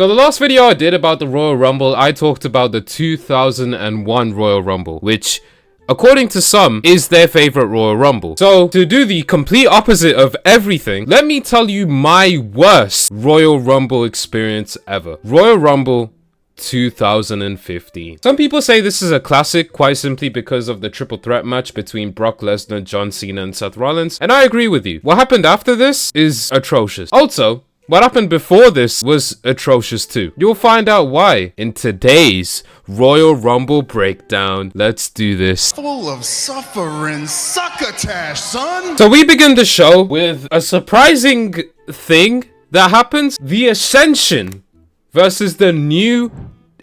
So the last video I did about the Royal Rumble, I talked about the 2001 Royal Rumble, which, according to some, is their favorite Royal Rumble. So to do the complete opposite of everything, let me tell you my worst Royal Rumble experience ever. Royal Rumble 2015. Some people say this is a classic quite simply because of the triple threat match between Brock Lesnar, John Cena, and Seth Rollins, and I agree with you. What happened after this is atrocious. Also, what happened before this was atrocious too. You'll find out why in today's Royal Rumble breakdown. Let's do this. Full of suffering, succotash, son. So we begin the show with a surprising thing that happens. The Ascension versus the New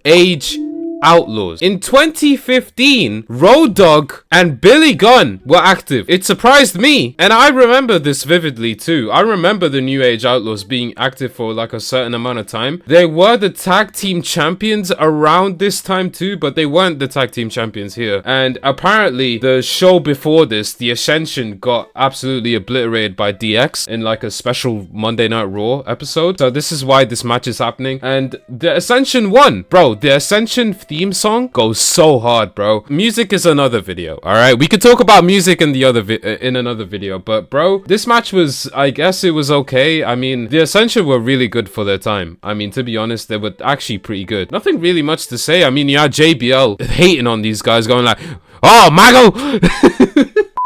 Age Outlaws. In 2015, Road Dogg and Billy Gunn were active. It surprised me, and I remember this vividly too. I remember the New Age Outlaws being active for like a certain amount of time. They were the tag team champions around this time too, but they weren't the tag team champions here. And apparently the show before this, the Ascension, got absolutely obliterated by DX in like a special Monday Night Raw episode. So this is why this match is happening, and the Ascension won. Bro, the Ascension theme song goes so hard, bro. Music is another video. All right, we could talk about music in the other in another video, but bro, this match was, I guess it was okay. I mean, the Ascension were really good for their time. I mean, to be honest, they were actually pretty good. Nothing really much to say. I mean, you had JBL hating on these guys, going like, "Oh, Mago."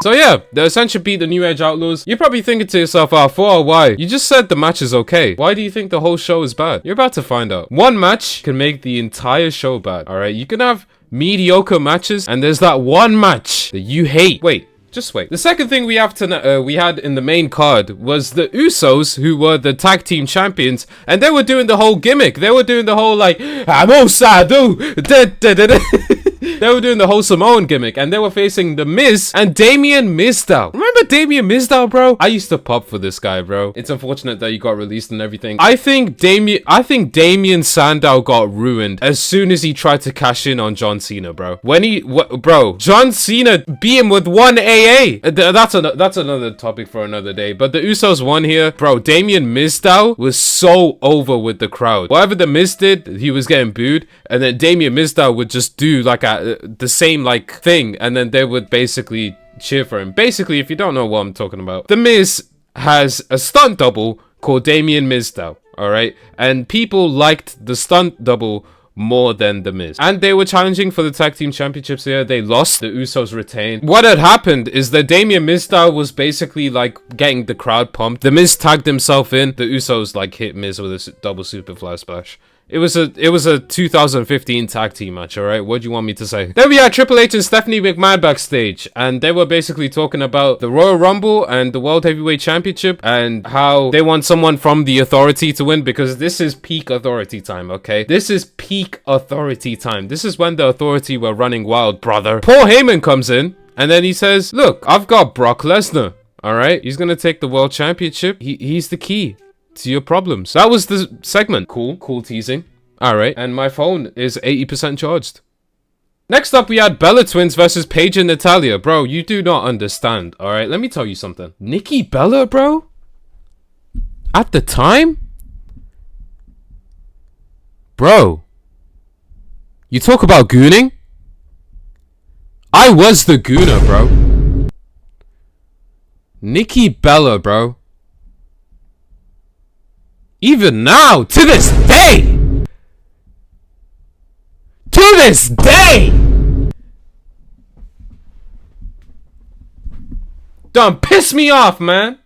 So yeah, the Ascension beat the New Age Outlaws. You're probably thinking to yourself, "Oh, for a why? You just said the match is okay. Why do you think the whole show is bad?" You're about to find out. One match can make the entire show bad. All right, you can have mediocre matches, and there's that one match that you hate. Wait. Just wait. The second thing we have we had in the main card was the Usos, who were the tag team champions, and they were doing the whole gimmick. They were doing the whole like, "I'm Sadu." They were doing the whole Samoan gimmick, and they were facing The Miz and Damien Mizdow. Remember Damien Mizdow, bro? I used to pop for this guy, bro. It's unfortunate that he got released and everything. I think Damien Sandow got ruined as soon as he tried to cash in on John Cena, bro. Bro, John Cena beat him with one AA. That's another topic for another day. But the Usos won here, bro. Damien Mizdow was so over with the crowd. Whatever the Miz did, he was getting booed, and then Damien Mizdow would just do like the same like thing, and then they would basically cheer for him. Basically, if you don't know what I'm talking about, The Miz has a stunt double called Damien Mizdow, alright? And people liked the stunt double more than The Miz. And they were challenging for the tag team championships here. They lost. The Usos retained. What had happened is that Damien Mizdow was basically like getting the crowd pumped. The Miz tagged himself in. The Usos like hit Miz with a double superfly splash. It was a 2015 tag team match, alright? What do you want me to say? Then we had Triple H and Stephanie McMahon backstage, and they were basically talking about the Royal Rumble and the World Heavyweight Championship, and how they want someone from the Authority to win, because this is peak Authority time, okay? This is peak Authority time. This is when the Authority were running wild, brother. Paul Heyman comes in, and then he says, "Look, I've got Brock Lesnar, alright? He's gonna take the World Championship. He's the key to your problems." That was the segment. Cool teasing. Alright, and my phone is 80% charged. Next up, we had Bella Twins versus Paige and Natalya. Bro, you do not understand, alright? Let me tell you something. Nikki Bella, bro? At the time? Bro. You talk about gooning? I was the gooner, bro. Nikki Bella, bro. Even now, to this day! To this day! Don't piss me off, man!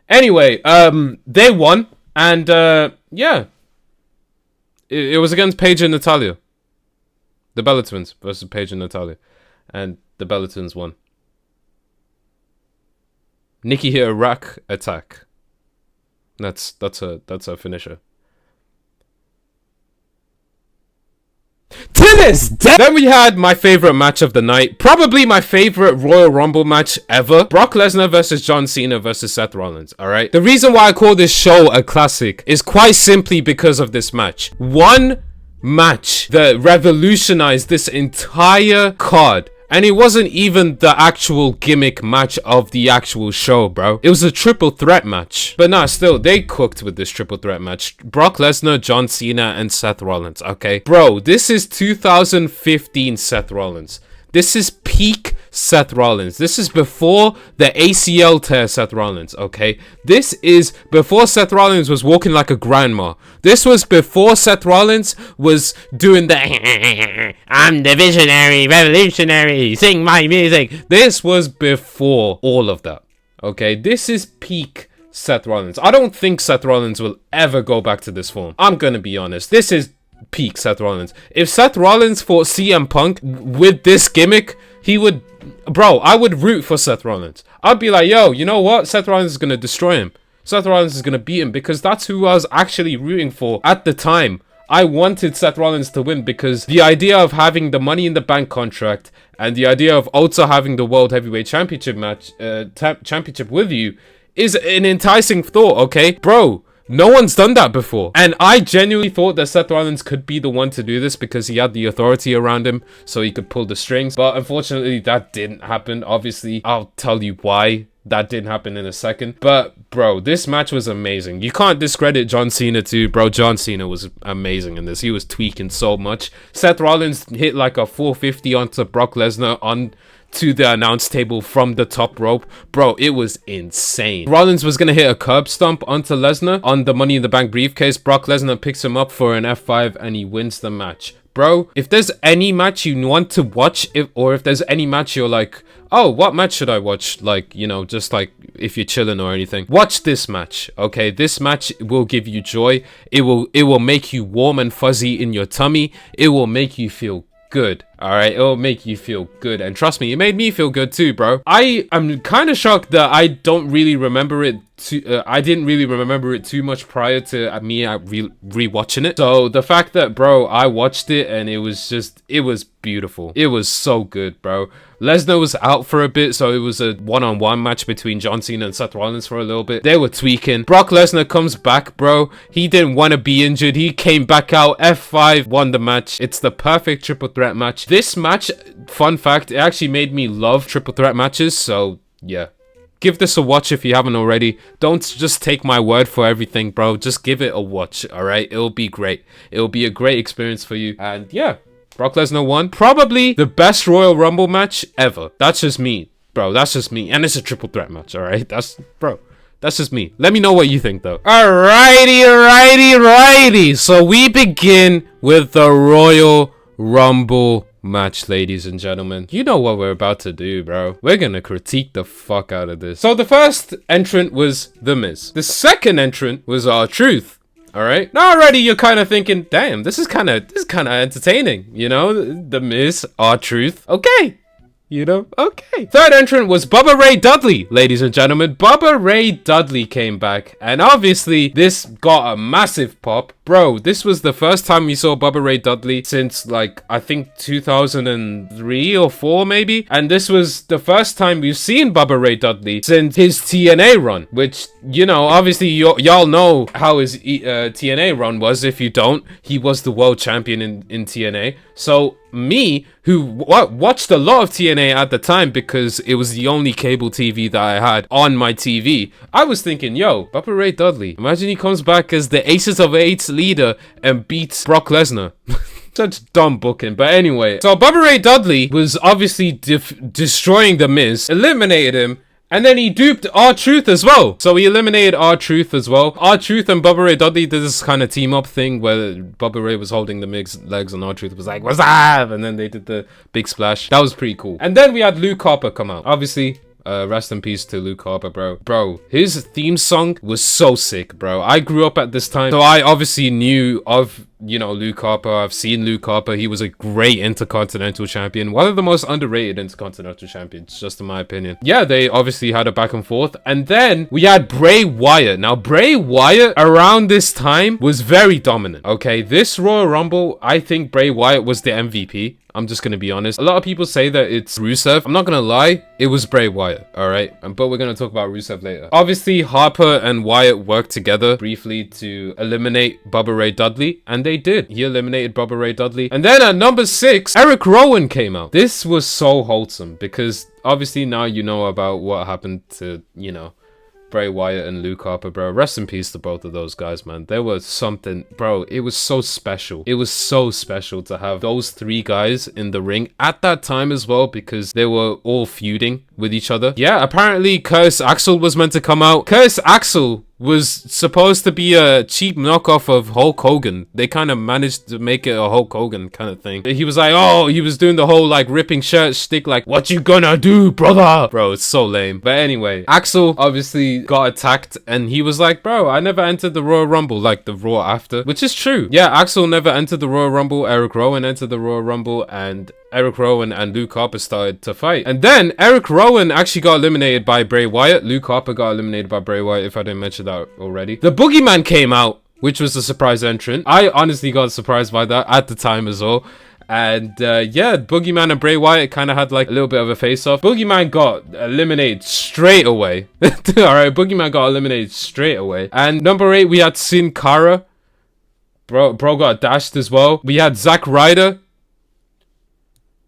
Anyway, they won, and, yeah. It was against Paige and Natalya. The Bella Twins versus Paige and Natalya. And the Bella Twins won. Nikki hit a rack attack. That's a finisher. To this day! Then we had my favorite match of the night. Probably my favorite Royal Rumble match ever. Brock Lesnar versus John Cena versus Seth Rollins, alright? The reason why I call this show a classic is quite simply because of this match. One match that revolutionized this entire card And it wasn't even the actual gimmick match of the actual show, bro. It was a triple threat match. But nah, still, they cooked with this triple threat match. Brock Lesnar, John Cena, and Seth Rollins, okay? Bro, this is 2015 Seth Rollins. This is peak Seth Rollins. This is before the ACL tear Seth Rollins, okay? This is before Seth Rollins was walking like a grandma. This was before Seth Rollins was doing the I'm the visionary, revolutionary, sing my music. This was before all of that, okay? This is peak Seth Rollins. I don't think Seth Rollins will ever go back to this form. I'm gonna be honest. This is peak Seth Rollins. If Seth Rollins fought CM Punk with this gimmick, he would, bro, I would root for Seth Rollins. I'd be like, yo, you know what? Seth Rollins is gonna destroy him. Seth Rollins is gonna beat him, because that's who I was actually rooting for at the time. I wanted Seth Rollins to win because the idea of having the Money in the Bank contract and the idea of also having the World Heavyweight Championship match, championship with you is an enticing thought, okay? Bro, no one's done that before. And I genuinely thought that Seth Rollins could be the one to do this because he had the authority around him, so he could pull the strings. But unfortunately, that didn't happen. Obviously, I'll tell you why that didn't happen in a second. But, bro, this match was amazing. You can't discredit John Cena too. Bro, John Cena was amazing in this. He was tweaking so much. Seth Rollins hit like a 450 onto Brock Lesnar to the announce table from the top rope. Bro, it was insane. Rollins was gonna hit a curb stomp onto Lesnar on the Money in the Bank briefcase. Brock Lesnar picks him up for an F5 and he wins the match. Bro, if there's any match you want to watch, if there's any match you're like, oh, what match should I watch? Like, you know, just like if you're chilling or anything, watch this match, okay? This match will give you joy. It will make you warm and fuzzy in your tummy. It will make you feel good. All right, it'll make you feel good, and trust me, it made me feel good too, bro. I'm kind of shocked that I don't really remember it I didn't really remember it too much prior to me rewatching it. So the fact that, bro, I watched it and it was beautiful. It was so good, bro. Lesnar was out for a bit, so it was a one-on-one match between John Cena and Seth Rollins for a little bit. They were tweaking. Brock Lesnar comes back, bro. He didn't want to be injured. He came back out. F5 won the match. It's the perfect triple threat match. This match, fun fact, it actually made me love triple threat matches. So yeah, give this a watch if you haven't already. Don't just take my word for everything, bro. Just give it a watch, all right? It'll be great. It'll be a great experience for you. And yeah, Brock Lesnar won. Probably the best Royal Rumble match ever. That's just me, bro. That's just me. And it's a triple threat match, all right? That's just me. Let me know what you think, though. Alrighty. So we begin with the Royal Rumble match, ladies and gentlemen. You know what we're about to do, bro. We're gonna critique the fuck out of this. So the first entrant was The Miz. The second entrant was R-Truth. All right. Now already you're kind of thinking, damn, this is kind of entertaining. You know, The Miz, R-Truth. Okay. You know, okay. Third entrant was Bubba Ray Dudley, ladies and gentlemen. Bubba Ray Dudley came back, and obviously this got a massive pop. Bro, this was the first time we saw Bubba Ray Dudley since, like, I think 2003 or 4 maybe. And this was the first time we've seen Bubba Ray Dudley since his TNA run, which, you know, obviously y'all know how his TNA run was. If you don't, he was the world champion in TNA. So me, who watched a lot of TNA at the time because it was the only cable TV that I had on my TV, I was thinking, yo, Bubba Ray Dudley, imagine he comes back as the Aces of Eights leader and beats Brock Lesnar. Such dumb booking. But anyway, so Bubba Ray Dudley was obviously destroying The Miz, eliminated him, and then he duped R-Truth as well. So he eliminated R-Truth as well. R-Truth and Bubba Ray Dudley did this kind of team up thing where Bubba Ray was holding the Miz's legs and R-Truth was like, what's up? And then they did the big splash. That was pretty cool. And then we had Luke Harper come out. Obviously, rest in peace to Luke Harper, bro. Bro, his theme song was so sick, bro. I grew up at this time, so I obviously knew of, you know, Luke Harper. I've seen Luke Harper. He was a great Intercontinental Champion. One of the most underrated Intercontinental Champions, just in my opinion. Yeah, they obviously had a back and forth. And then we had Bray Wyatt. Now, Bray Wyatt around this time was very dominant, okay? This Royal Rumble, I think Bray Wyatt was the MVP. I'm just gonna be honest. A lot of people say that it's Rusev. I'm not gonna lie, it was Bray Wyatt, alright? But we're gonna talk about Rusev later. Obviously, Harper and Wyatt worked together briefly to eliminate Bubba Ray Dudley, and they did. He eliminated Bubba Ray Dudley. And then at number 6, Eric Rowan came out. This was so wholesome because obviously now you know about what happened to, you know, Bray Wyatt and Luke Harper, bro. Rest in peace to both of those guys, man. There was something, bro. It was so special. It was so special to have those 3 guys in the ring at that time as well, because they were all feuding with each other. Yeah, apparently Curtis Axel was meant to come out. Curtis Axel was supposed to be a cheap knockoff of Hulk Hogan. They kind of managed to make it a Hulk Hogan kind of thing. He was like, oh, he was doing the whole like ripping shirt shtick, like, what you gonna do, brother? Bro, it's so lame. But anyway, Axel obviously got attacked and he was like, bro, I never entered the Royal Rumble, like the Raw after, which is true. Yeah, Axel never entered the Royal Rumble. Eric Rowan entered the Royal Rumble, and Eric Rowan and Luke Harper started to fight. And then Eric Rowan actually got eliminated by Bray Wyatt. Luke Harper got eliminated by Bray Wyatt, if I didn't mention that already. The Boogeyman came out, which was a surprise entrant. I honestly got surprised by that at the time as well. And yeah, Boogeyman and Bray Wyatt kind of had like a little bit of a face-off. Boogeyman got eliminated straight away. Alright, Boogeyman got eliminated straight away. And number 8, we had Sin Cara. Bro got dashed as well. We had Zack Ryder.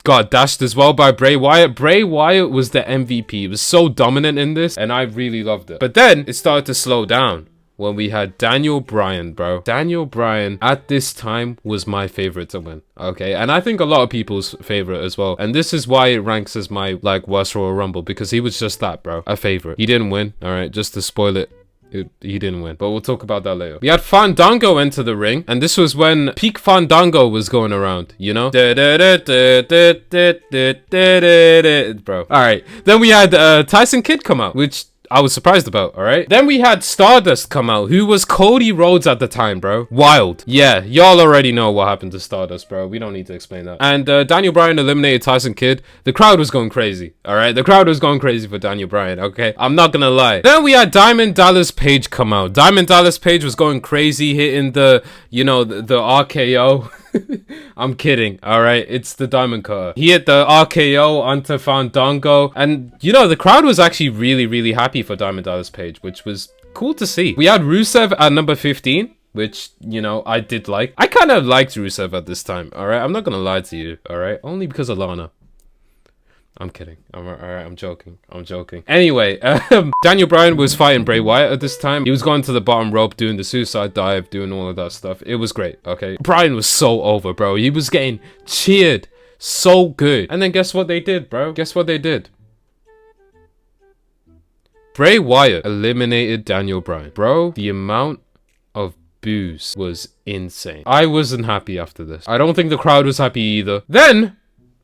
Got dashed as well by Bray Wyatt. Bray Wyatt was the MVP. He was so dominant in this, and I really loved it. But then it started to slow down when we had Daniel Bryan, bro. Daniel Bryan at this time was my favorite to win, okay? And I think a lot of people's favorite as well. And this is why it ranks as my like worst Royal Rumble, because he was just that, bro. A favorite. He didn't win, all right? Just to spoil it. He didn't win, but we'll talk about that later. We had Fandango enter the ring, and this was when peak Fandango was going around, you know? Bro. Alright, then we had Tyson Kidd come out, which I was surprised about, alright? Then we had Stardust come out, who was Cody Rhodes at the time, bro. Wild. Yeah, y'all already know what happened to Stardust, bro. We don't need to explain that. And Daniel Bryan eliminated Tyson Kidd. The crowd was going crazy, alright? The crowd was going crazy for Daniel Bryan, okay? I'm not gonna lie. Then we had Diamond Dallas Page come out. Diamond Dallas Page was going crazy, hitting the, you know, the RKO. I'm kidding, alright? It's the Diamond Cutter. He hit the RKO onto Fandango, and you know, the crowd was actually really happy for Diamond Dallas Page, which was cool to see. We had Rusev at number 15, which, you know, I did like. I kind of liked Rusev at this time, alright? I'm not gonna lie to you, alright? Only because of Lana. I'm kidding. Alright, I'm joking. Anyway, Daniel Bryan was fighting Bray Wyatt at this time. He was going to the bottom rope, doing the suicide dive, doing all of that stuff. It was great, okay? Bryan was so over, bro. He was getting cheered so good. And then guess what they did, bro? Guess what they did? Bray Wyatt eliminated Daniel Bryan. Bro, the amount of boos was insane. I wasn't happy after this. I don't think the crowd was happy either. Then,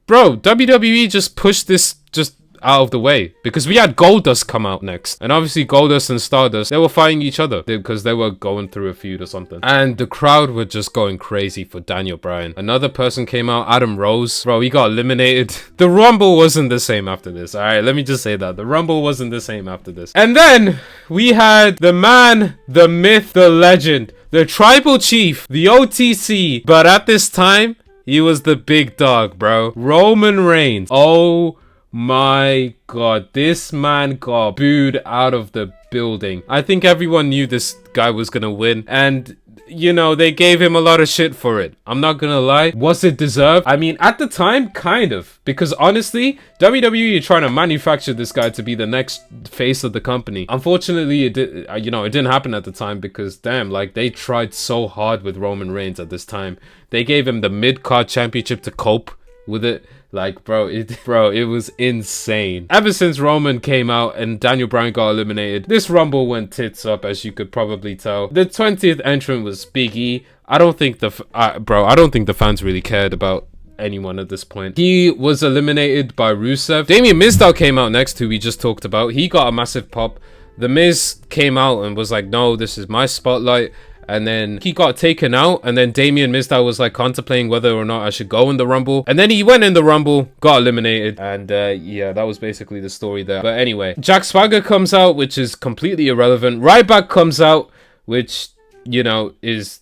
bro, WWE just pushed this just out of the way, because we had Goldust come out next, and obviously Goldust and Stardust, they were fighting each other because they were going through a feud or something, and the crowd were just going crazy for Daniel Bryan. Another person came out, Adam Rose. Bro, he got eliminated. The Rumble wasn't the same after this, alright? Let me just say that. The Rumble wasn't the same after this. And then we had the man, the myth, the legend, the Tribal Chief, the OTC, but at this time, he was the big dog, bro. Roman Reigns. Oh my god, this man got booed out of the building. I think everyone knew this guy was gonna win, and you know, they gave him a lot of shit for it. I'm not gonna lie. Was it deserved? I mean, at the time, kind of. Because honestly, WWE are trying to manufacture this guy to be the next face of the company. Unfortunately, it didn't happen at the time, because damn, like, they tried so hard with Roman Reigns at this time. They gave him the mid-card championship to cope with it. Like, bro, it was insane. Ever since Roman came out and Daniel Bryan got eliminated, this Rumble went tits up, as you could probably tell. The 20th entrant was Big E. I don't think the fans really cared about anyone at this point. He was eliminated by Rusev. Damien Mizdow came out next, who we just talked about. He got a massive pop. The Miz came out and was like, no, this is my spotlight. And then he got taken out, and then Damien Mizdow was like contemplating whether or not I should go in the Rumble. And then he went in the Rumble, got eliminated, and yeah, that was basically the story there. But anyway, Jack Swagger comes out, which is completely irrelevant. Ryback comes out, which, you know, is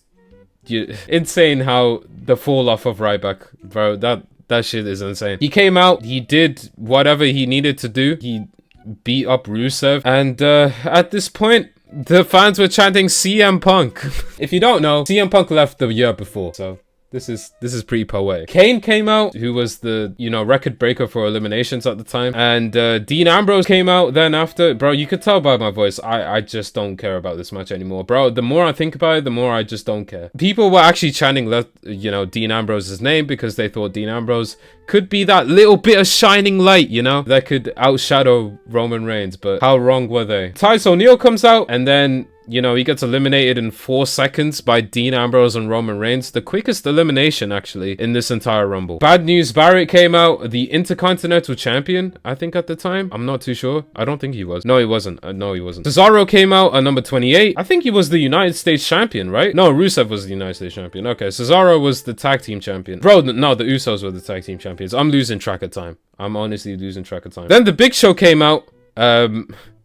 insane how the fall off of Ryback, bro, That shit is insane. He came out, he did whatever he needed to do. He beat up Rusev, and at this point, the fans were chanting CM Punk. If you don't know, CM Punk left the year before, so this is pretty poetic. Kane came out, who was the, you know, record breaker for eliminations at the time, and Dean Ambrose came out then after. Bro, you could tell by my voice, I just don't care about this match anymore. Bro, the more I think about it, the more I just don't care. People were actually chanting, you know, Dean Ambrose's name because they thought Dean Ambrose could be that little bit of shining light, you know, that could outshadow Roman Reigns, but how wrong were they? Titus O'Neil comes out, and then, you know, he gets eliminated in 4 seconds by Dean Ambrose and Roman Reigns. The quickest elimination, actually, in this entire Rumble. Bad News Barrett came out, the Intercontinental Champion, I think at the time. I'm not too sure. I don't think he was. No, he wasn't. No, he wasn't. Cesaro came out at number 28. I think he was the United States Champion, right? No, Rusev was the United States Champion. Okay, Cesaro was the Tag Team Champion. Bro, no, the Usos were the Tag Team Champions. I'm losing track of time. I'm honestly losing track of time. Then the Big Show came out.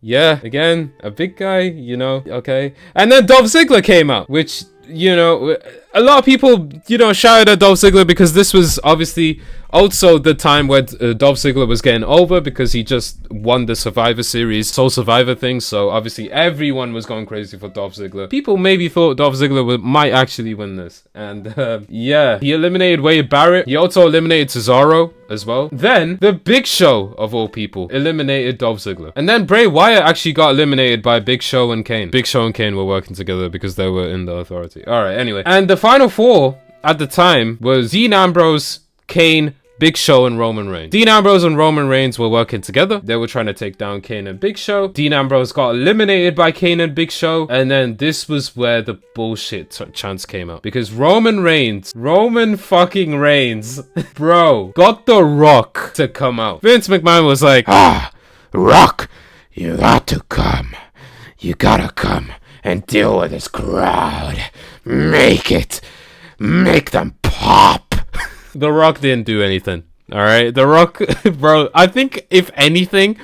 Yeah, again, a big guy, you know, okay. And then Dolph Ziggler came out, which, you know, a lot of people, you know, shouted at Dolph Ziggler because this was obviously also the time where Dolph Ziggler was getting over because he just won the Survivor Series, Soul Survivor thing. So obviously everyone was going crazy for Dolph Ziggler. People maybe thought Dolph Ziggler might actually win this. And yeah, he eliminated Wade Barrett. He also eliminated Cesaro as well. Then the Big Show, of all people, eliminated Dolph Ziggler. And then Bray Wyatt actually got eliminated by Big Show and Kane. Big Show and Kane were working together because they were in the Authority. All right, anyway. And the final 4 at the time was Dean Ambrose, Kane, Big Show, and Roman Reigns. Dean Ambrose and Roman Reigns were working together. They were trying to take down Kane and Big Show. Dean Ambrose got eliminated by Kane and Big Show. And then this was where the bullshit chance came out. Because Roman fucking Reigns, bro, got The Rock to come out. Vince McMahon was like, Rock, you got to come. You gotta come and deal with this crowd. Make them pop. The Rock didn't do anything. All right, The Rock, bro, I think if anything,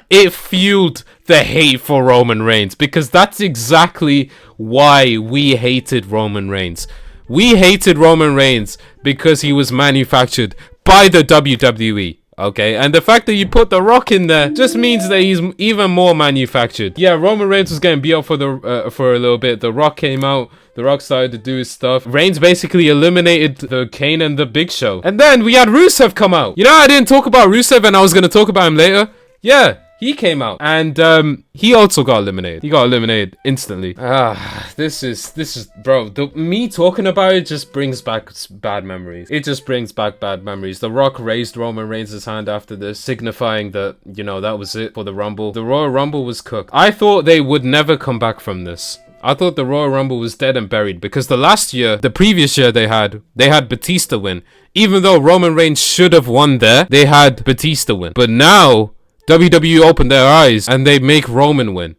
it fueled the hate for Roman Reigns because that's exactly why we hated Roman Reigns. We hated Roman Reigns because he was manufactured by the WWE. Okay, and the fact that you put The Rock in there just means that he's even more manufactured. Yeah, Roman Reigns was getting beat up for a little bit. The Rock came out. The Rock started to do his stuff. Reigns basically eliminated the Kane and the Big Show. And then we had Rusev come out. You know, I didn't talk about Rusev and I was going to talk about him later. Yeah, he came out. And he also got eliminated. He got eliminated instantly. This is, bro, me talking about it just brings back bad memories. It just brings back bad memories. The Rock raised Roman Reigns' hand after this, signifying that, you know, that was it for the Rumble. The Royal Rumble was cooked. I thought they would never come back from this. I thought the Royal Rumble was dead and buried because the previous year they had Batista win. Even though Roman Reigns should have won there, they had Batista win. But now, WWE opened their eyes and they make Roman win.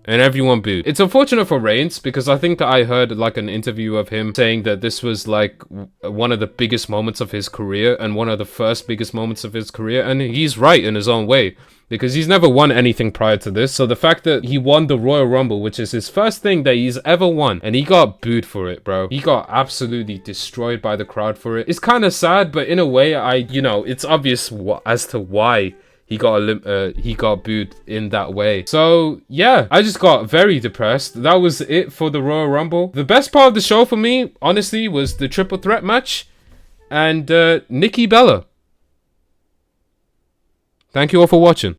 And everyone booed. It's unfortunate for Reigns because I think that I heard like an interview of him saying that this was like one of the biggest moments of his career and one of the first biggest moments of his career. And he's right in his own way because he's never won anything prior to this. So the fact that he won the Royal Rumble, which is his first thing that he's ever won, and he got booed for it, bro. He got absolutely destroyed by the crowd for it. It's kind of sad, but in a way, it's obvious as to why he got booed in that way. So yeah, I just got very depressed. That was it for the Royal Rumble. The best part of the show for me, honestly, was the triple threat match and Nikki Bella. Thank you all for watching.